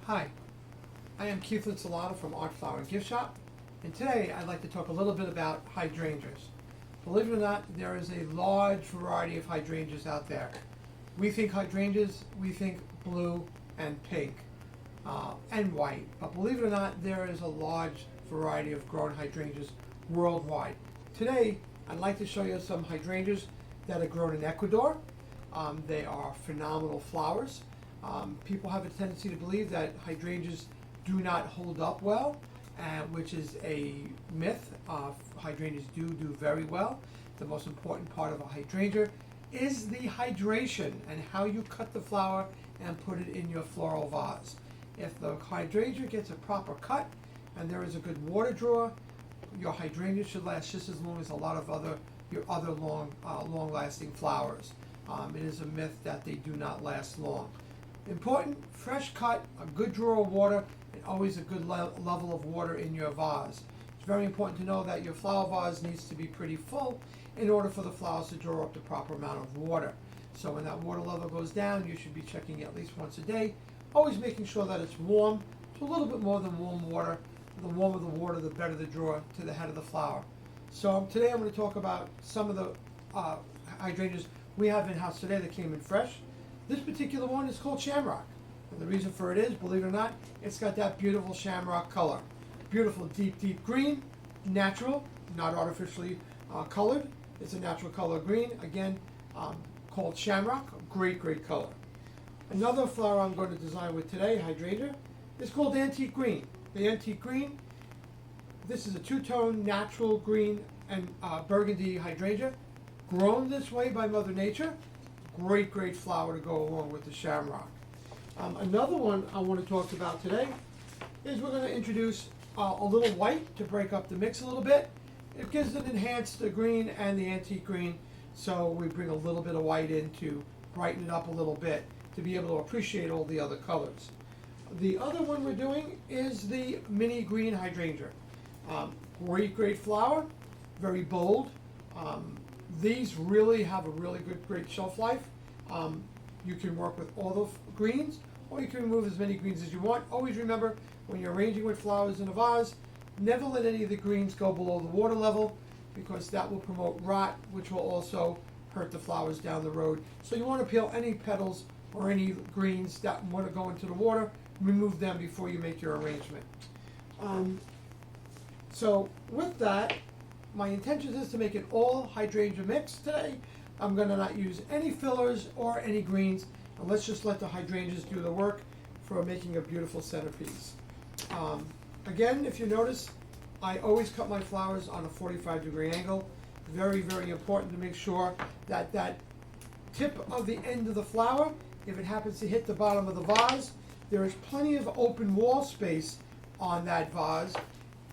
Hi, I am Keith Solano from Art Flower and Gift Shop, and today I'd like to talk a little bit about hydrangeas. Believe it or not, there is a large variety of hydrangeas out there. We think hydrangeas, we think blue and pink and white, but believe it or not, there is a large variety of grown hydrangeas worldwide. Today, I'd like to show you some hydrangeas that are grown in Ecuador. They are phenomenal flowers. People have a tendency to believe that hydrangeas do not hold up well, which is a myth. Hydrangeas do very well. The most important part of a hydrangea is the hydration and how you cut the flower and put it in your floral vase. If the hydrangea gets a proper cut and there is a good water draw, your hydrangea should last just as long as a lot of your other long-lasting flowers. It is a myth that they do not last long. Important, fresh cut, a good draw of water, and always a good level of water in your vase. It's very important to know that your flower vase needs to be pretty full in order for the flowers to draw up the proper amount of water. So when that water level goes down, you should be checking at least once a day, always making sure that it's warm, so a little bit more than warm water. The warmer the water, the better the draw to the head of the flower. So today I'm going to talk about some of the hydrangeas we have in-house today that came in fresh. This particular one is called Shamrock. And the reason for it is, believe it or not, it's got that beautiful shamrock color. Beautiful deep green, natural, not artificially colored. It's a natural color green, again, called Shamrock. Great color. Another flower I'm going to design with today, hydrangea, is called Antique Green. The Antique Green, this is a two-tone natural green and burgundy hydrangea, grown this way by Mother Nature. Great flower to go along with the shamrock. Another one I want to talk about today is we're going to introduce a little white to break up the mix a little bit. It gives an enhanced green and the antique green, so we bring a little bit of white in to brighten it up a little bit to be able to appreciate all the other colors. The other one we're doing is the mini green hydrangea. Great flower, very bold. These really have a great shelf life. You can work with all the greens, or you can remove as many greens as you want. Always remember, when you're arranging with flowers in a vase, never let any of the greens go below the water level, because that will promote rot, which will also hurt the flowers down the road. So you want to peel any petals or any greens that want to go into the water, remove them before you make your arrangement. So with that, my intention is to make an all hydrangea mix today. I'm going to not use any fillers or any greens, and let's just let the hydrangeas do the work for making a beautiful centerpiece. Again, if you notice, I always cut my flowers on a 45-degree angle. Very important to make sure that that tip of the end of the flower, if it happens to hit the bottom of the vase, there is plenty of open wall space on that vase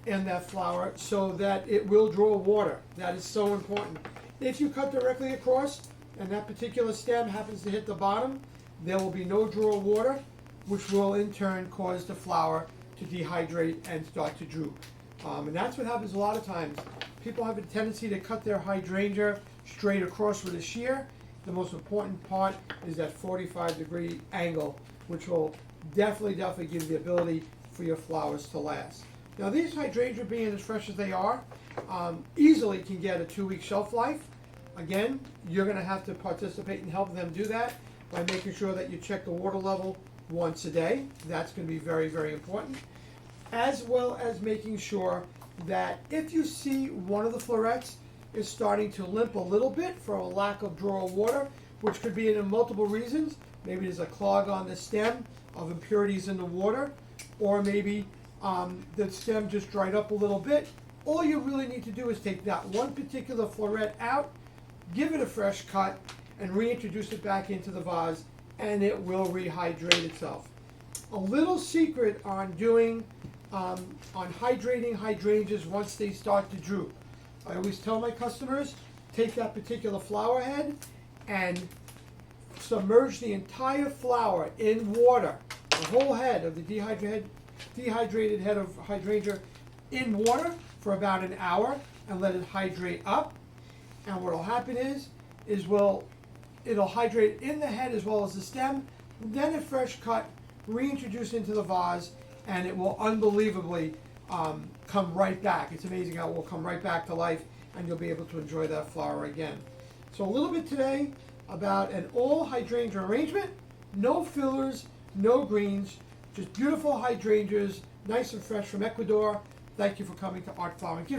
and that flower so that it will draw water. That is so important. If you cut directly across and that particular stem happens to hit the bottom, there will be no draw of water, which will in turn cause the flower to dehydrate and start to droop. And that's what happens a lot of times. People have a tendency to cut their hydrangea straight across with a shear. The most important part is that 45-degree angle, which will definitely give you the ability for your flowers to last. Now these hydrangea, being as fresh as they are, easily can get a 2-week shelf life. Again, you're going to have to participate and help them do that by making sure that you check the water level once a day. That's going to be very important. As well as making sure that if you see one of the florets is starting to limp a little bit for a lack of draw of water, which could be in multiple reasons. Maybe there's a clog on the stem of impurities in the water, or maybe the stem just dried up a little bit. All you really need to do is take that one particular floret out, give it a fresh cut, and reintroduce it back into the vase, and it will rehydrate itself. A little secret on doing on hydrating hydrangeas once they start to droop. I always tell my customers, take that particular flower head and submerge the entire flower in water, the whole head of the dehydrated head of hydrangea in water for about an hour, and let it hydrate up. And what will happen is it'll hydrate in the head as well as the stem. Then a fresh cut reintroduce into the vase, and it will unbelievably come right back. It's amazing how it will come right back to life, and you'll be able to enjoy that flower again. So a little bit today about an all hydrangea arrangement, no fillers, no greens, just beautiful hydrangeas, nice and fresh from Ecuador. Thank you for coming to Art Flower and Gift Shop.